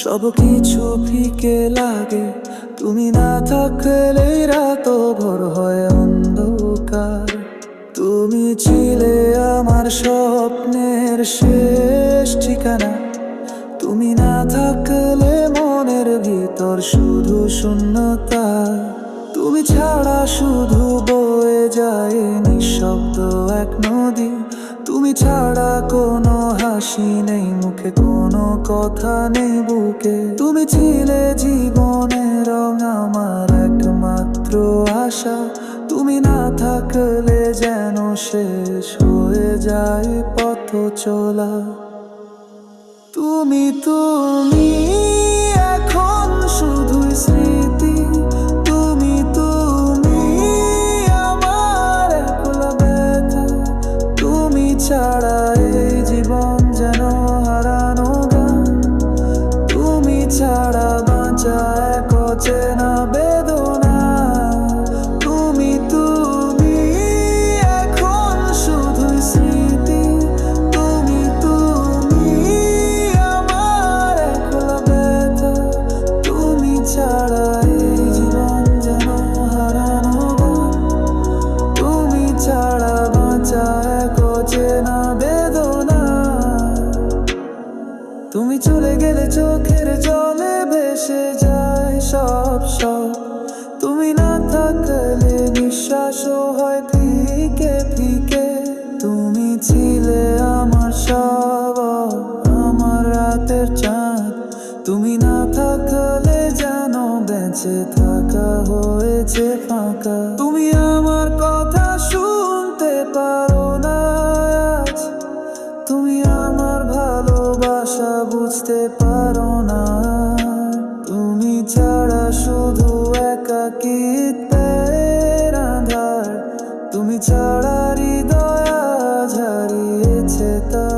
সবকিছু ফিকে লাগে, তুমি না থাকলে রাত ভোর হয় অন্ধকার। তুমি ছিলে আমার স্বপ্নের শেষ ঠিকানা, তুমি না থাকলে মনের ভিতর শুধু শূন্যতা। তুমি ছাড়া শুধু বয়ে যায় নিঃশব্দ এক নদী, তুমি ছাড়া কোনো হাসি নেই মুখে, কোনো কথা নেই বুকে। তুমি ছিলে জীবনের রং, আমার একমাত্র আশা। তুমি না থাকলে যেন শেষ হয়ে যায় পথ চলা। তুমি এখন শুধুই স্মৃতি, তুমি আমার একলা ব্যথা। তুমি ছাড়া এই জীবন যেন হারানো গান, তুমি ছাড়া বাঁচা এক অচেনা বেদনা। তুমি এখন শুধুই স্মৃতি, তুমি আমার একলা ব্যথা। তুমি ছাড়া এই জীবন যেন হারানো গান, তুমি ছাড়া বাঁচা এক অচেনা বেদনা। তুমি চলে গেলে চোখের জলে ভেসে যায় সব সব, তুমি না থাকলে নিঃশ্বাসও হয় ফিকে ফিকে। তুমি ছিলে আমার সব, আমার রাতের চাঁদ। তুমি না থাকলে যেন বেঁচে থাকা হয়েছে ফাঁকা। তুমি আমার কথা শুনতে পারো না আজ, তুমি আমার ভালোবাসা বুঝতে পারো না। তুমি ছাড়া শুধু একাকিত্বের আঁধার, তুমি ছাড়া হৃদয় আজ হারিয়েছে তা।